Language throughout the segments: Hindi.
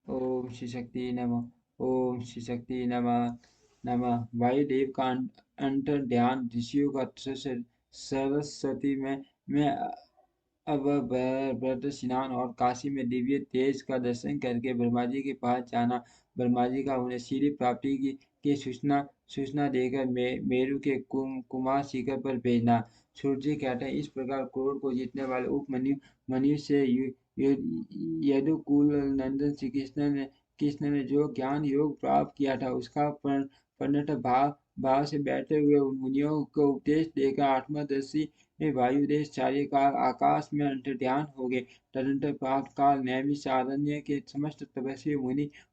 ओम श्री शक्ति नमः। ओम श्री शक्ति नमः। नमः। वायुदेव का अंतर ध्यान ऋषियों का सरस्वती में अवभृत स्नान और काशी में दिव्य तेज का दर्शन करके ब्रह्मा जी के पास जाना। ब्रह्मा जी का उन्हें सीधी प्राप्ति की सूचना देकर मेरु के कुमार शिखर पर भेजना। सूर्य जी कहते हैं, इस प्रकार क्रोध को जीतने वाले उपमन्यु मनु से यदुकुल नंदन श्री कृष्ण ने जो ज्ञान योग प्राप्त किया था उसका परिणत भाव से बैठे हुए उन मुनियों को उपदेश देकर आत्मदर्शी वायुदेव चार्यकाल आकाश में अंतर्ध्यान हो गए। तदंतर प्रातः काल नैमिषारण्य के समस्त तपस्वी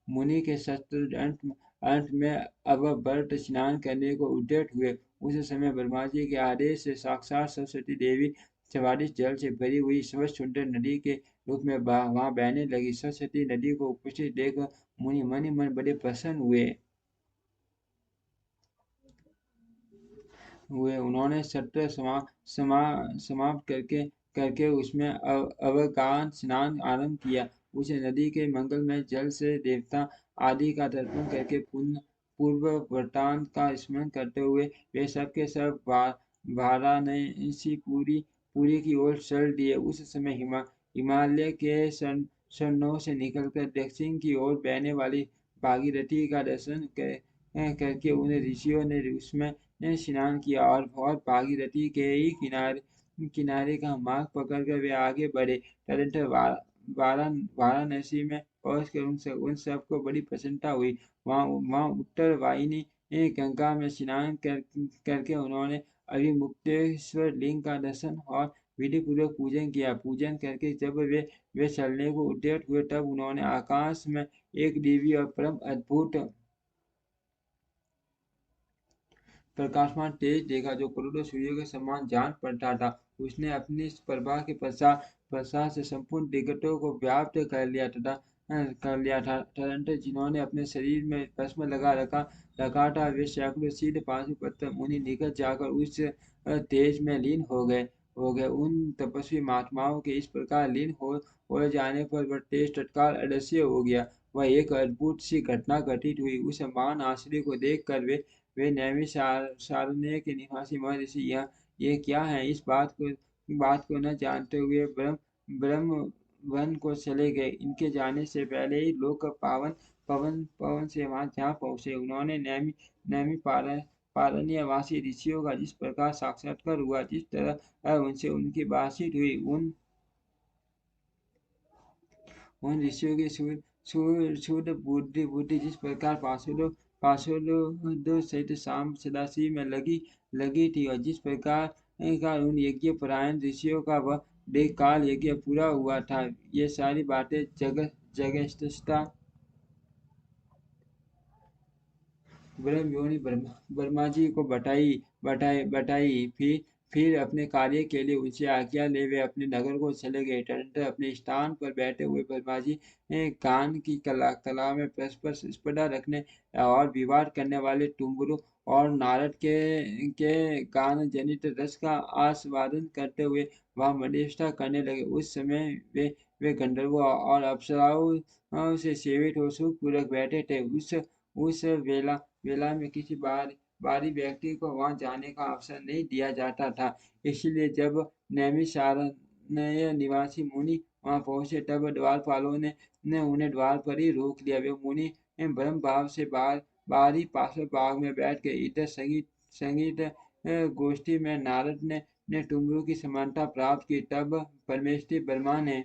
मुनि के शस्त्र अंत में अवभृत स्नान करने को उद्यत हुए। उस समय ब्रह्मा जी के आदेश से साक्षात सरस्वती देवी चवालीस जल से भरी हुई सर्व सुंदर नदी के रूप में वहां बहने लगी। सरस्वती नदी को उपस्थित देख मुनि मन ही मन बड़े प्रसन्न हुए। उन्होंने सत्र समाप्त करके उसमें अवगान स्नान आरंभ किया। उसे नदी के मंगलमय जल से देवता आदि का तर्पण करके पूर्व वृत्तांत का स्मरण करते हुए वे सब के सब वाराणसी पुरी की ओर चल दिए। उस समय हिमालय के सन्नों से निकलकर दक्षिण की ओर बहने वाली भागीरथी का दर्शन करके उन्हें ऋषियों ने उसमें स्नान किया और भागीरथी के ही किनारे का मार्ग पकड़कर वे आगे बढ़े। तदनंतर वाराणसी में पहुंचकर उन सबको बड़ी प्रसन्नता हुई। वहां उत्तर वाहिनी गंगा में स्नान करके उन्होंने अभिमुक्तेश्वर लिंग का दर्शन और विधि पूर्वक पूजन किया। पूजन करके जब वे चलने को उद्यत हुए तब उन्होंने आकाश में एक दिव्य और परम अद्भुत प्रकाशमान तेज देखा जो करोड़ों सूर्यों के समान जान पड़ता था। उसने अपनी इस प्रभा के प्रसाद से संपूर्ण दिगंतों को व्याप्त कर लिया था। तदनंतर जिन्होंने अपने शरीर में भस्म रखा था वे सैकड़ों सिद्ध पाशुपत्र मुनि निकट जाकर उस तेज में लीन हो गए। उन तपस्वी महात्माओं के इस प्रकार लीन हो जाने पर वह तेज तत्काल अदृश्य हो गया। वह एक अद्भुत सी घटना घटित हुई। उस महान आश्चर्य को देख कर वे नैमिषारण्य के निवासी महर्षि ये क्या है, इस बात को न जानते हुए ब्रह्म वन को चले गए। इनके जाने से पहले ही लोक पवन से वहां जहाँ पहुंचे उन्होंने नैमी पारण्यवासी ऋषियों का जिस प्रकार साक्षात्कार हुआ, जिस तरह उनसे उनकी बातचीत हुई, उन ऋषियों की शुद्ध बुद्धि जिस प्रकार पार्षदों सहित शाम सदाशिव में लगी थी और जिस प्रकार उन यज्ञ परायण ऋषियों का वह देख काल यज्ञ पूरा हुआ था, ये सारी बातें जगह ब्रह्मयोनि ब्रह्मा जी को बताई। फिर अपने कार्य के लिए उनसे आज्ञा ले वे अपने नगर को चले गए। तदनंतर अपने स्थान पर बैठे हुए ब्रह्मा जी कान की कला में परस्पर स्पर्धा रखने और विवाद करने वाले टुम्बुरु और नारद के गान जनित रस का आस्वादन करते हुए वहां मध्यस्थता करने लगे। उस समय वे गंधर्वों और अप्सराओं से सेवित हो सुख पूर्वक बैठे थे। उस वेला में किसी बाहरी व्यक्ति को वहां जाने का अवसर नहीं दिया जाता था। इसलिए जब नैमिषारण्य निवासी मुनि वहां पहुंचे तब द्वारपालों ने उन्हें द्वार पर ही रोक लिया। वे मुनि ब्रह्म भाव से बाहरी पार्श्व भाग में बैठ गए। इधर संगीत गोष्ठी में नारद ने टुमरू की समानता प्राप्त की। तब परमेष्ठी ब्रह्मा ने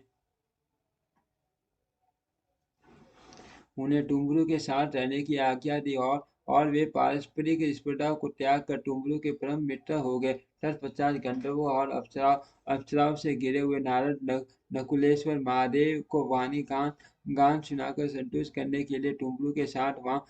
उन्हें डुमरू के साथ रहने की आज्ञा दी और वे पारस्परिक स्पर्धा को त्याग कर डुमरू के परम मित्र हो गए। तत्पश्चात गंधर्वों और अप्सराओं से घिरे हुए नारद नकुलेश्वर महादेव को वाणी गान सुनाकर संतुष्ट करने के लिए डुमरू के साथ वहाँ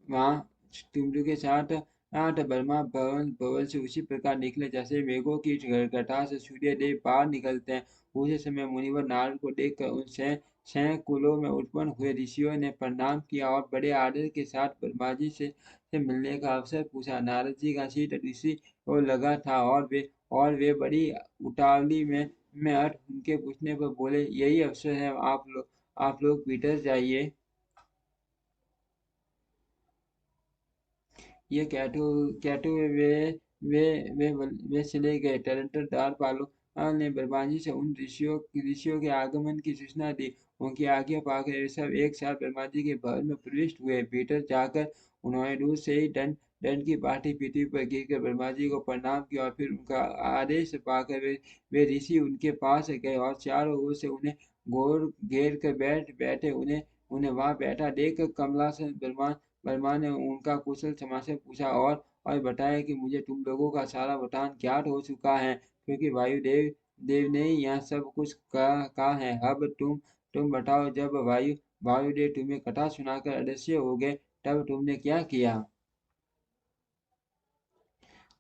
वहाँ डुमरू के साथ ब्रह्मा भवन से उसी प्रकार निकले जैसे मेघों की घटा से सूर्य देव बाहर निकलते हैं। उसी समय मुनिवर नारद को देखकर उनसे 6 कुलों में उत्पन्न हुए ऋषियों ने प्रणाम किया और बड़े आदर के साथ ब्रह्मा जी से मिलने का अवसर पूछा। नारद जी का शीत ऋषि को लगा था और वे बड़ी उतावली में उनके पूछने पर बोले, यही अवसर है आप लोग पीटर जाइए। ये कैटो कैटो वे वे चले गए। टैलेंटेड द्वारपालों ने बलवाजी से उन ऋषियों के आगमन की सूचना दी। उनकी आज्ञा पाकर वे सब एक साथ बलवाजी के भवन में प्रविष्ट हुए। भीतर जाकर उन्होंने दूर से ही दंड दंड की पाठी पृथ्वी पर गिरकर बलवाजी को प्रणाम किया और फिर उनका आदेश पाकर वे ऋषि उनके पास गए और चारों ओर से उन्हें घोर घेर कर बैठे उन्हें उन्हें वहां बैठा देख कमला से बलवान ने उनका कुशल समाचार पूछा और बताया कि मुझे तुम लोगों का सारा वृतांत ज्ञात हो चुका है, क्योंकि वायुदेव देव ने ही यह सब कुछ कहा है। अब तुम बताओ, जब वायुदेव तुम्हें कथा सुनाकर अदृश्य हो गए, तब तुमने क्या किया?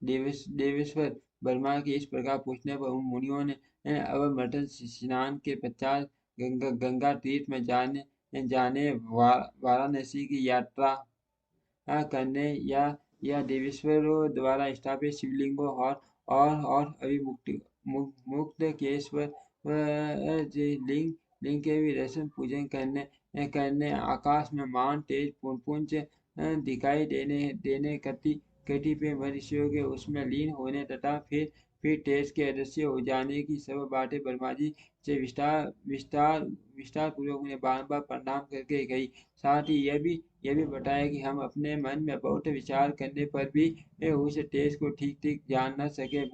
देवेश्वर वर्मा के इस प्रकार पूछने पर उन मुनियों ने अवमर्तन स्नान के पश्चात गंगा तीर्थ में जाने जाने वाराणसी की यात्रा करने या देवेश्वरों द्वारा स्थापित शिवलिंगों और अभिमुक्ति मुक्त केश्वर लिंग लिंग के भी दर्शन पूजन करने करने आकाश में मान तेज पुंज दिखाई देने देने कटी पे मनुष्यों के उसमें लीन होने तथा फिर तेज के अदृश्य हो जाने की सब बातें ब्रह्मा जी से विस्तार पूर्वक उन्हें बार बार प्रणाम करके गई। साथ ही यह भी बताया कि हम अपने मन में बहुत विचार करने पर भी उस तेज को ठीक ठीक जान न सके।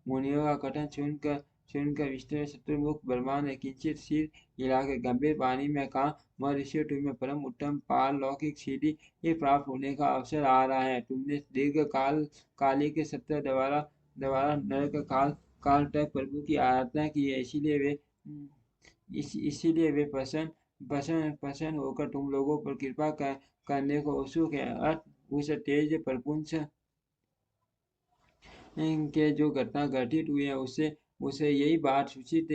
मुनियों का कथन सुनकर विष्णु शत्रुमुख ब्रह्मा ने किंचित सिर हिलाकर गंभीर वाणी में कहा, महर्षि, तुम्हें परम उत्तम पारलौकिक सिद्धि ये प्राप्त होने का अवसर आ रहा है। तुमने दीर्घ काली के सत्य द्वारा द्वारा नरक काल तक प्रभु की आराधना की है, इसीलिए वे प्रसन्न होकर तुम लोगों पर कृपा करने को उत्सुक है। उस तेज प्रपुंज के जो घटना घटित हुई है उससे उसे यही बात सूचित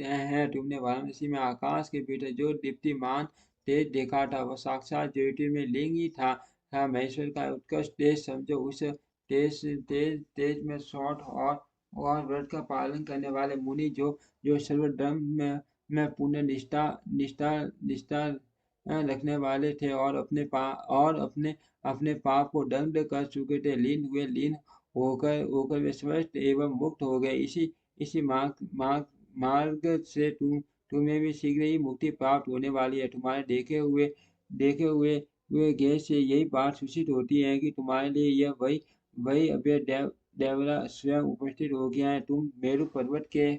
है। तुमने वाराणसी में आकाश के भीतर जो दीप्तिमान तेज देखा था, वह साक्षात ज्योतिर्मय लिंग ही था महेश्वर का उत्कृष्ट तेज समझो। उस तेज में शौठ और व्रत का पालन करने वाले मुनि जो सर्वधर्म में पुण्य निष्ठा रखने वाले थे और अपने पाप को दंड कर चुके थे, लीन होकर वे स्वस्थ एवं मुक्त हो गए। इसी मार्ग से तुम्हें भी शीघ्र ही मुक्ति प्राप्त होने वाली है। तुम्हारे देखे हुए ज्ञेय से यही बात सूचित होती है कि तुम्हारे लिए यह वही अभय देवरा स्वयं उपस्थित हो गया है। तुम मेरु पर्वत के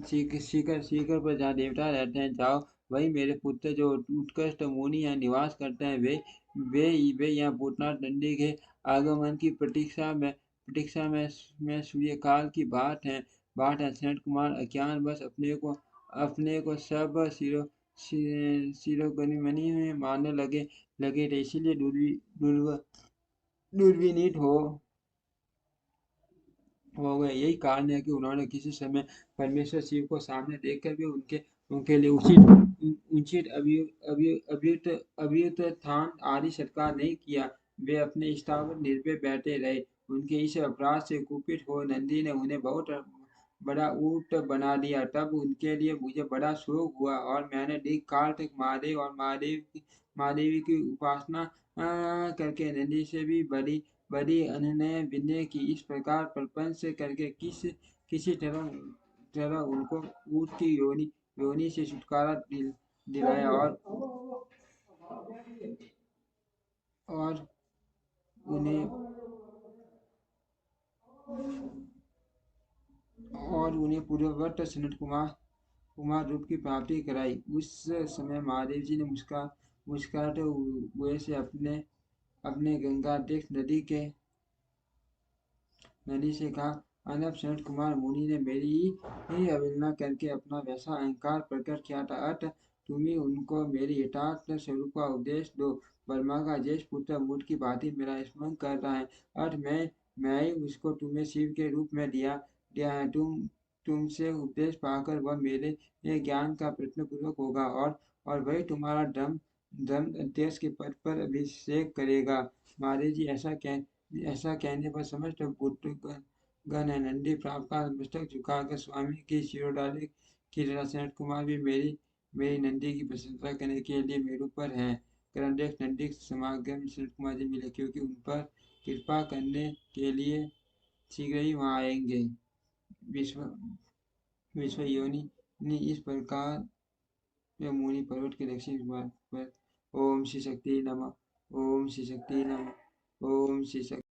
शिखर पर जहाँ देवता रहते हैं जाओ। वही मेरे पुत्र जो उत्कृष्ट मुनि यहाँ निवास करते हैं, वे यहाँ भूतनाथ नंदी के आगमन की प्रतीक्षा में सूर्यकाल की बाट है। सनत कुमार अज्ञान बस अपने को सब शिरोगणिमणि में मानने लगे थे, इसीलिए दुर्विनीत हो गए। यही कारण है कि उन्होंने किसी समय परमेश्वर शिव को सामने देखकर भी उनके लिए उचित अभ्युत्थान आदि सत्कार नहीं किया। वे अपने स्थावर निर्भय बैठे रहे। उनके इस अपराध से कुपित हो नंदी ने उन्हें बहुत बड़ा ऊंट बना दिया। तब उनके लिए मुझे बड़ा शोक हुआ और मैंने दीर्घ काल तक महादेव और महादेवी की उपासना करके नंदी से भी बड़ी अनन्य विनय की। इस प्रकार प्रपंच करके किसी तरह उनको ऊँट की योनि से छुटकारा दिलाया और उन्हें पूर्ववत सनत कुमार रूप की प्राप्ति कराई। उस समय महादेव जी ने मुस्कुराते हुए से अपने गंगाध्यक्ष नदी से कहा, अनब सनत कुमार मुनि ने मेरी ही अवहेलना करके अपना वैसा अहंकार प्रकट किया था। अतः तुम ही उनको मेरी यथार्थ स्वरूप का उपदेश दो। वर्मा का ज्येष्ठ पुत्र मूठ की भांति मेरा स्मरण कर रहा है। अतः मैं ही उसको तुम्हें शिव के रूप में दिया है। तुमसे उपदेश पाकर वह मेरे ज्ञान का प्रयत्नपूर्वक होगा और वही तुम्हारा धर्म अध्यक्ष के पद पर अभिषेक करेगा। महादेव जी ऐसा कहने पर समस्त गण है। नंदी प्राप्त का मस्तक झुकाकर स्वामी की शिरोडाले की तरह सनत कुमार भी मेरी मेरी नंदी की प्रशंसा करने के लिए मेरू पर है। करंडेक नंदी समागम सनत कुमार जी मिले, क्योंकि उन पर कृपा करने के लिए शीघ्र ही वहां आएंगे। विश्व विश्व योनि ने इस प्रकार मुनि पर्वत के दक्षिण भाग पर ओम श्री शक्ति नमः, ओम श्री शक्ति नमः, ओम श्री शक्ति